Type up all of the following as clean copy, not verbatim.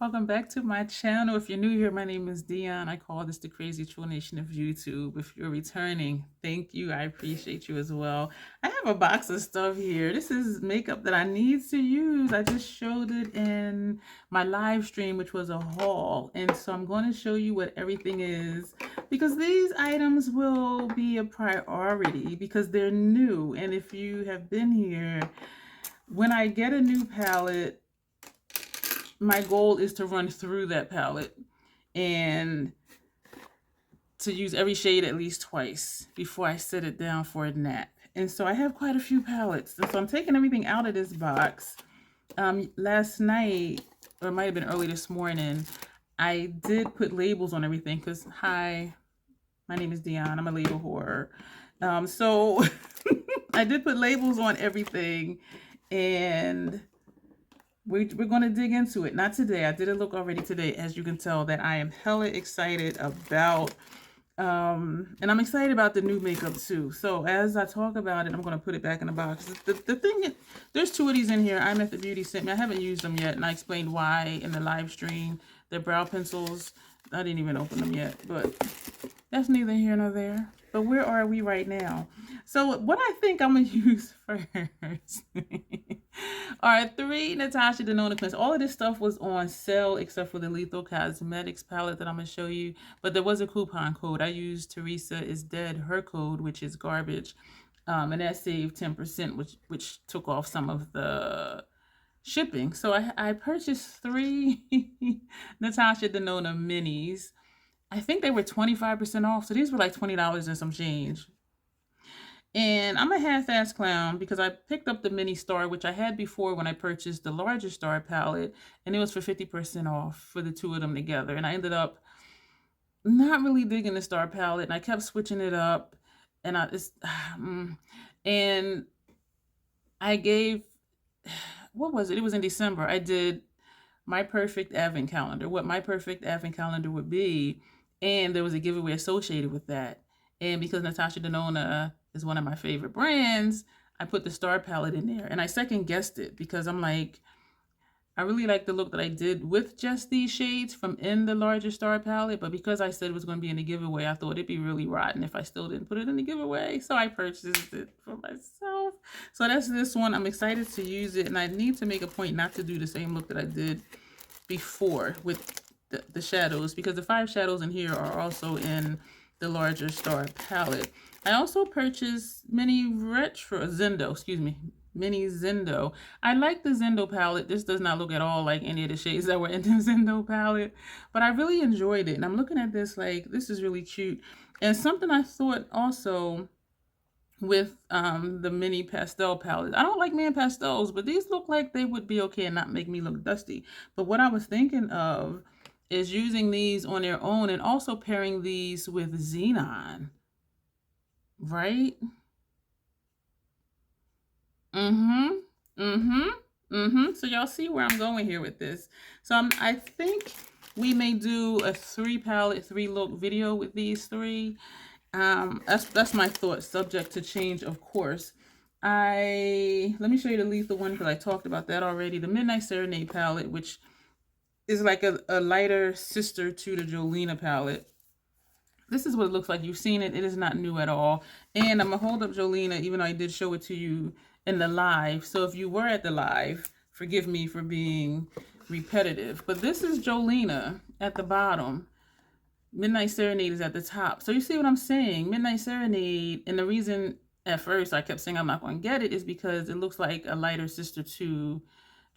Welcome back to my channel. If you're new here, my name is Dion. I call this the crazy true nation of YouTube. If you're returning, thank you. I appreciate you as well. I have a box of stuff here. This is makeup that I need to use. I just showed it in my live stream, which was a haul. And so I'm going to show you what everything is because these items will be a priority because they're new. And if you have been here, when I get a new palette, my goal is to run through that palette and to use every shade at least twice before I set it down for a nap. And so I have quite a few palettes. And so I'm taking everything out of this box. Last night, or it might have been early this morning, I did put labels on everything because, hi, my name is Dion. I'm a label whore. So I did put labels on everything, and we're going to dig into it. Not today. I did a look already today, as you can tell, that I am hella excited about. And I'm excited about the new makeup too. So as I talk about it, I'm going to put it back in the box. The thing, there's two of these in here. I Method Beauty sent me. I haven't used them yet, and I explained why in the live stream. They're brow pencils. I didn't even open them yet, but that's neither here nor there. But where are we right now? So what I think I'm going to use first are 3 Natasha Denona cleansers. All of this stuff was on sale except for the Lethal Cosmetics palette that I'm going to show you. But there was a coupon code. I used Teresa is Dead, her code, which is garbage. And that saved 10%, which took off some of the shipping. So I purchased 3 Natasha Denona minis. I think they were 25% off. So these were like $20 and some change. And I'm a half-ass clown because I picked up the mini star, which I had before when I purchased the larger star palette, and it was for 50% off for the two of them together. And I ended up not really digging the star palette, and I kept switching it up. And and I gave, what was it? It was in December. I did my perfect advent calendar, what my perfect advent calendar would be, and there was a giveaway associated with that. And because Natasha Denona is one of my favorite brands, I put the star palette in there. And I second guessed it because I'm like, I really like the look that I did with just these shades from in the larger star palette. But because I said it was going to be in the giveaway, I thought it'd be really rotten if I still didn't put it in the giveaway. So I purchased it for myself. So that's this one. I'm excited to use it. And I need to make a point not to do the same look that I did before with the shadows, because the 5 shadows in here are also in the larger star palette. I also purchased mini Zendo. I like the Zendo palette. This does not look at all like any of the shades that were in the Zendo palette, but I really enjoyed it. And I'm looking at this like, this is really cute. And something I thought also with the mini pastel palette. I don't like man pastels, but these look like they would be okay and not make me look dusty. But what I was thinking of is using these on their own and also pairing these with Xenon, right? So y'all see where I'm going here with this. So I think we may do a 3 palette, 3 look video with these 3. That's my thought, subject to change, of course. Let me show you the Lethal one because I talked about that already. The Midnight Serenade palette, which is like a lighter sister to the Jolena palette. This is what it looks like. You've seen it. It is not new at all. And I'm going to hold up Jolena, even though I did show it to you in the live. So if you were at the live, forgive me for being repetitive. But this is Jolena at the bottom. Midnight Serenade is at the top. So you see what I'm saying? Midnight Serenade, and the reason at first I kept saying I'm not going to get it is because it looks like a lighter sister to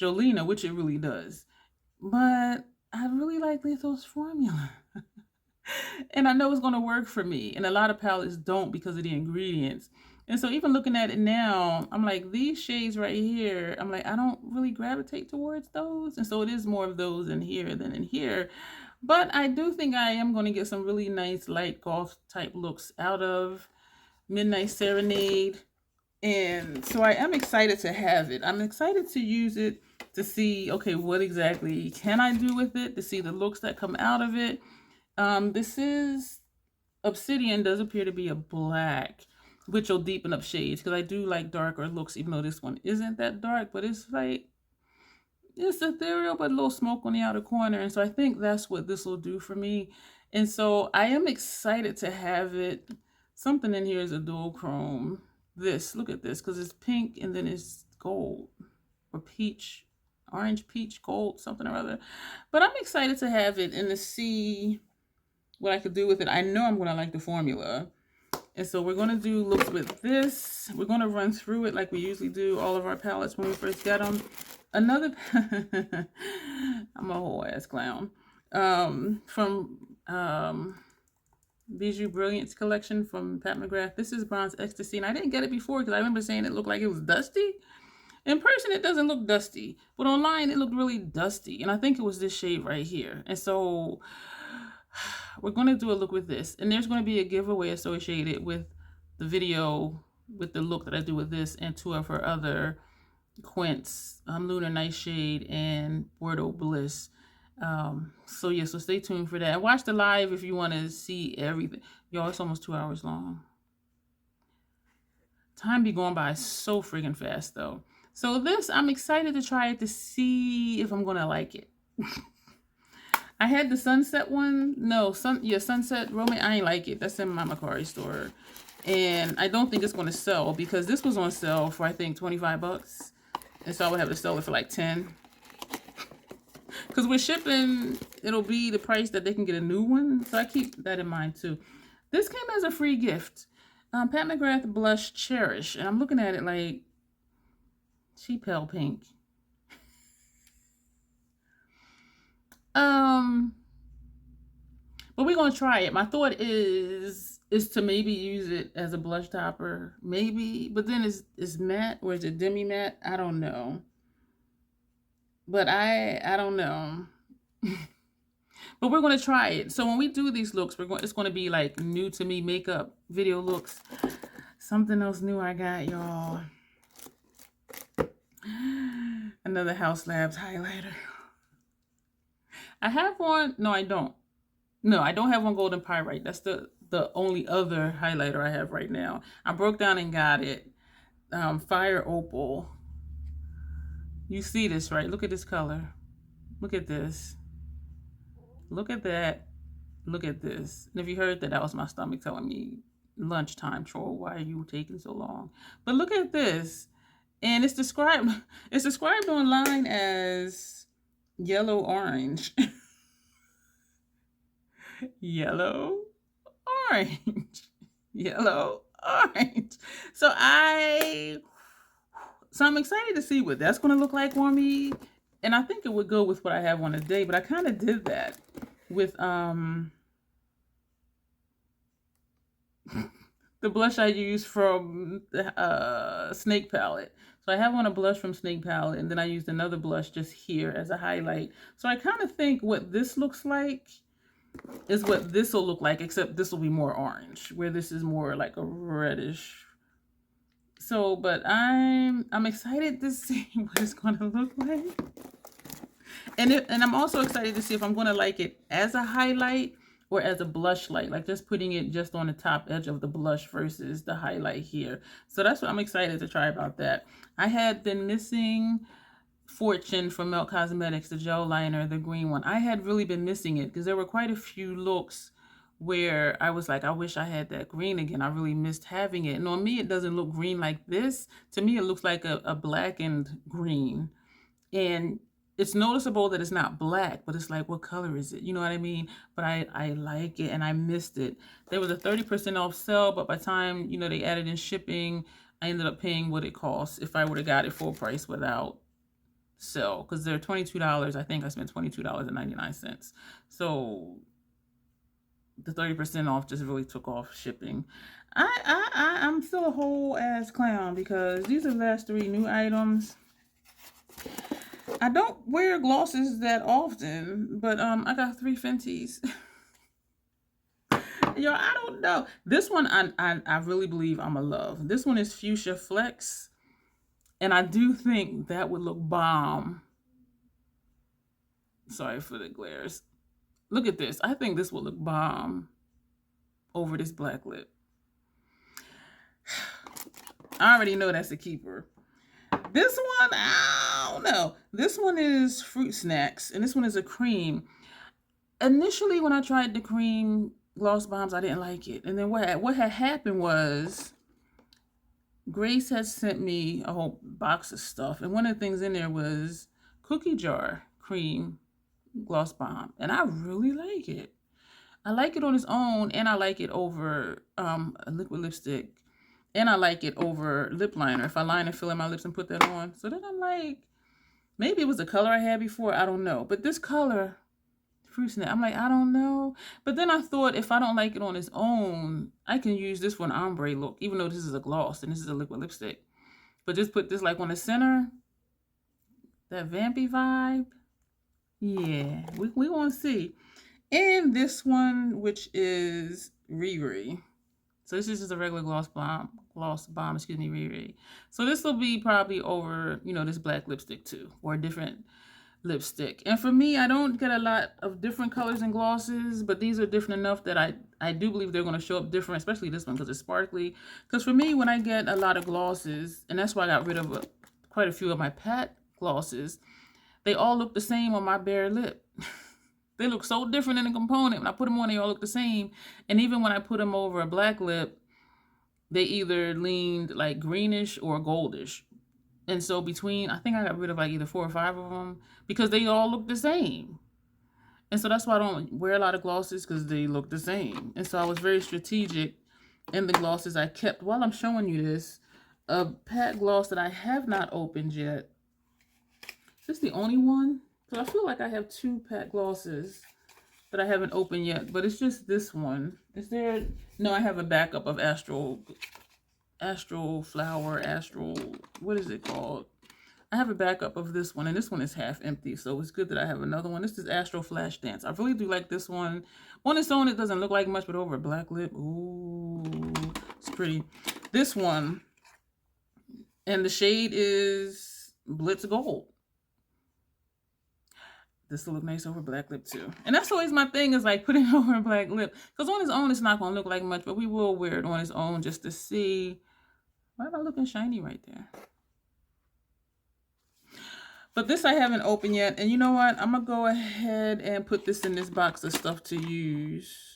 Jolena, which it really does. But I really like Lethal's formula. And I know it's going to work for me. And a lot of palettes don't because of the ingredients. And so even looking at it now, I'm like, these shades right here, I'm like, I don't really gravitate towards those. And so it is more of those in here than in here. But I do think I am going to get some really nice light golf type looks out of Midnight Serenade. And so I am excited to have it. I'm excited to use it to see, okay, what exactly can I do with it, to see the looks that come out of it. This is Obsidian, does appear to be a black, which will deepen up shades because I do like darker looks, even though this one isn't that dark, but it's like it's ethereal, but a little smoke on the outer corner. And so I think that's what this will do for me. And so I am excited to have it. Something in here is a dual chrome. Look at this, because it's pink and then it's gold or peach, orange, peach, gold, something or other. But I'm excited to have it and to see what I could do with it. I know I'm going to like the formula. And so we're going to do looks with this. We're going to run through it like we usually do all of our palettes when we first get them. Another, I'm a whole ass clown. From Bijou Brilliance collection from Pat McGrath. This is Bronze Ecstasy. And I didn't get it before because I remember saying it looked like it was dusty. In person, it doesn't look dusty. But online, it looked really dusty. And I think it was this shade right here. And so we're going to do a look with this. And there's going to be a giveaway associated with the video, with the look that I do with this and two of her other Quints, Lunar Nightshade and Bordeaux Bliss. So yeah, so stay tuned for that. And watch the live if you want to see everything. Y'all, it's almost 2 hours long. Time be going by so freaking fast though. So this, I'm excited to try it to see if I'm going to like it. I had the Sunset one. No, Sunset Romance. I ain't like it. That's in my Macari store. And I don't think it's going to sell because this was on sale for, I think, 25 bucks. And so I would have to sell it for like 10. Because with shipping, it'll be the price that they can get a new one. So I keep that in mind too. This came as a free gift. Pat McGrath Blush Cherish. And I'm looking at it like, she pale pink. But we're going to try it. My thought is to maybe use it as a blush topper. Maybe. But then it's matte or is it demi matte? I don't know. But I don't know. But we're going to try it. So when we do these looks, it's going to be like new to me makeup video looks. Something else new I got, y'all. Another House Labs highlighter. I have one. No, I don't. No, I don't have one Golden Pyrite. That's the only other highlighter I have right now. I broke down and got it. Fire Opal. You see this, right? Look at this color. Look at this. Look at that. Look at this. And if you heard that, that was my stomach telling me, lunchtime, troll, why are you taking so long? But look at this. And it's described online as yellow orange. Yellow orange. Yellow orange. So I'm excited to see what that's going to look like on me. And I think it would go with what I have on today, but I kind of did that with the blush I used from the Snake palette. So I have on a blush from Snake palette, and then I used another blush just here as a highlight. So I kind of think what this looks like is what this will look like, except this will be more orange, where this is more like a reddish. So, but I'm excited to see what it's going to look like. And I'm also excited to see if I'm going to like it as a highlight or as a blush light, like just putting it just on the top edge of the blush versus the highlight here. So that's what I'm excited to try about that. I had been missing Fortune from Melt Cosmetics, the gel liner, the green one. I had really been missing it because there were quite a few looks where I was like, I wish I had that green again. I really missed having it. And on me, it doesn't look green like this. To me, it looks like a blackened green. And it's noticeable that it's not black, but it's like, what color is it? You know what I mean? But I like it and I missed it. There was a 30% off sale, but by the time, you know, they added in shipping, I ended up paying what it costs if I would have got it full price without sell, because they're $22. I think I spent $22.99. So the 30% off just really took off shipping. I'm still a whole ass clown because these are the last 3 new items. I don't wear glosses that often, but I got 3 Fenties. Yo, I don't know. This one I really believe I'm a love. This one is Fuchsia Flex. And I do think that would look bomb. Sorry for the glares. Look at this. I think this would look bomb over this black lip. I already know that's a keeper. This one, I don't know. This one is fruit snacks, and this one is a cream. Initially, when I tried the cream gloss bombs, I didn't like it. And then what had happened was Grace had sent me a whole box of stuff, and one of the things in there was cookie jar cream gloss bomb, and I really like it. I like it on its own, and I like it over a liquid lipstick, and I like it over lip liner. If I line and fill in my lips and put that on, so then I'm like, maybe it was the color I had before. I don't know, but this color, fruit snap, I'm like, I don't know. But then I thought, if I don't like it on its own, I can use this for an ombre look, even though this is a gloss and this is a liquid lipstick. But just put this like on the center, that vampy vibe. Yeah, we gonna see. And this one, which is Riri. So this is just a regular gloss bomb, excuse me, Riri. So this will be probably over, this black lipstick too, or a different lipstick. And for me, I don't get a lot of different colors and glosses, but these are different enough that I do believe they're going to show up different, especially this one because it's sparkly. Because for me, when I get a lot of glosses, and that's why I got rid of quite a few of my pat glosses, they all look the same on my bare lip. They look so different in the component. When I put them on, they all look the same. And even when I put them over a black lip, they either leaned like greenish or goldish. And so I think I got rid of like either 4 or 5 of them because they all look the same. And so that's why I don't wear a lot of glosses, because they look the same. And so I was very strategic in the glosses I kept. While I'm showing you this, a pat gloss that I have not opened yet. Is this the only one? So I feel like I have 2 pat glosses that I haven't opened yet, but it's just this one. Is there? No, I have a backup of Astral Flower, what is it called? I have a backup of this one, and this one is half empty, so it's good that I have another one. This is Astral Flash Dance. I really do like this one. On its own, it doesn't look like much, but over a black lip, ooh, it's pretty. This one, and the shade is Blitz Gold. This will look nice over black lip too. And that's always my thing, is like putting it over a black lip. Because on its own, it's not going to look like much, but we will wear it on its own just to see. Why am I looking shiny right there? But this I haven't opened yet. And you know what? I'm going to go ahead and put this in this box of stuff to use.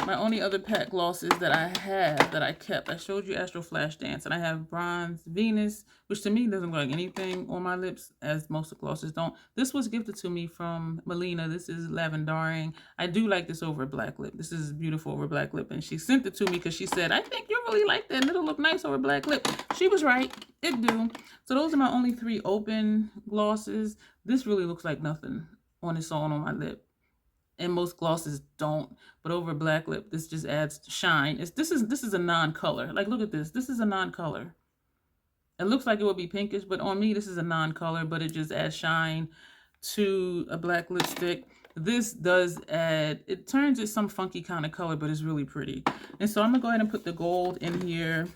My only other pat glosses that I have that I kept, I showed you Astral Flash Dance, and I have Bronze Venus, which to me doesn't look like anything on my lips, as most of the glosses don't. This was gifted to me from Melina. This is Lavendaring. I do like this over black lip. This is beautiful over black lip, and she sent it to me because she said, I think you really like that, and it'll look nice over black lip. She was right. It do. So those are my only 3 open glosses. This really looks like nothing on its own on my lip. And most glosses don't, but over black lip, this just adds shine. This is a non-color. Like, look at this. This is a non-color. It looks like it would be pinkish, but on me, this is a non-color, but it just adds shine to a black lipstick. This does add, it turns it some funky kind of color, but it's really pretty. And so I'm gonna go ahead and put the gold in here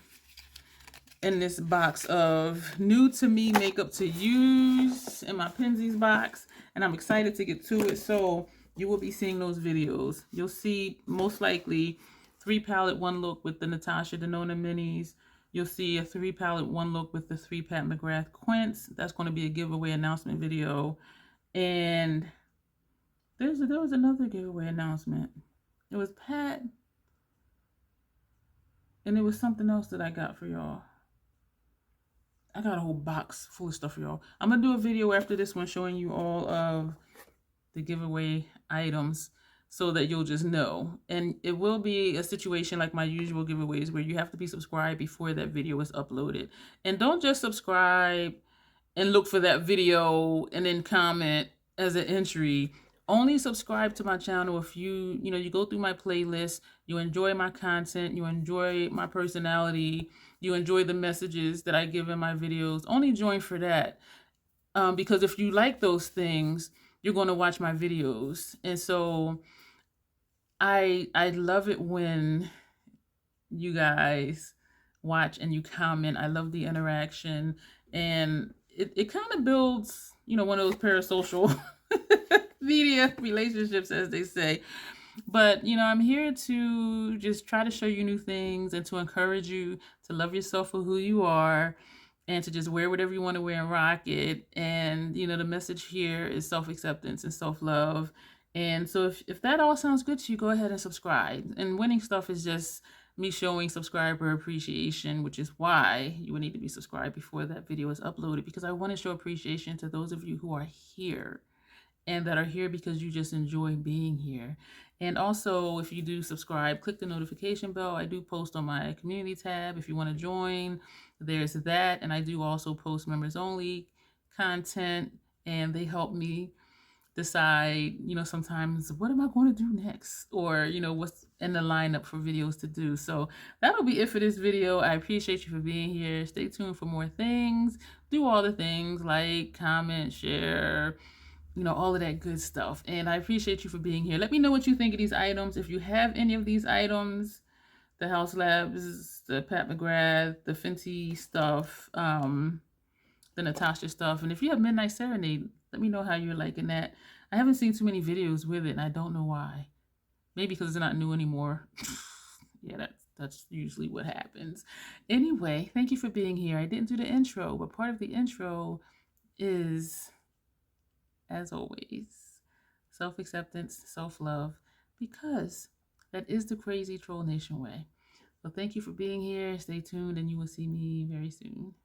in this box of new to me makeup to use in my Penzies box. And I'm excited to get to it. So you will be seeing those videos. You'll see most likely 3 palette 1 look with the Natasha Denona minis. You'll see a 3 palette 1 look with the 3 pat McGrath Quints. That's going to be a giveaway announcement video. And there was another giveaway announcement. It was Pat, and it was something else that I got for y'all. I got a whole box full of stuff for y'all. I'm gonna do a video after this one showing you all of the giveaway items so that you'll just know. And it will be a situation like my usual giveaways where you have to be subscribed before that video is uploaded. And don't just subscribe and look for that video and then comment as an entry. Only subscribe to my channel if you go through my playlist, you enjoy my content, you enjoy my personality, you enjoy the messages that I give in my videos. Only join for that. Because if you like those things, you're going to watch my videos. And so I love it when you guys watch and you comment. I love the interaction, and it kind of builds, one of those parasocial media relationships, as they say. But, I'm here to just try to show you new things and to encourage you to love yourself for who you are and to just wear whatever you want to wear and rock it. And, the message here is self acceptance and self love. And so if that all sounds good to you, go ahead and subscribe. And winning stuff is just me showing subscriber appreciation, which is why you would need to be subscribed before that video is uploaded, because I want to show appreciation to those of you who are here and that are here because you just enjoy being here. And also, if you do subscribe, click the notification bell. I do post on my community tab. If you want to join, there's that. And I do also post members only content, and they help me decide, sometimes what am I going to do next, or, what's in the lineup for videos to do. So that'll be it for this video. I appreciate you for being here. Stay tuned for more things. Do all the things, like, comment, share, all of that good stuff. And I appreciate you for being here. Let me know what you think of these items. If you have any of these items, the House Labs, the Pat McGrath, the Fenty stuff, the Natasha stuff, and if you have Midnight Serenade, let me know how you're liking that. I haven't seen too many videos with it, and I don't know why. Maybe because it's not new anymore. Yeah, that's usually what happens. Anyway, thank you for being here. I didn't do the intro, but part of the intro is, as always, self-acceptance, self-love, because that is the crazy Troll Nation way. So thank you for being here. Stay tuned, and you will see me very soon.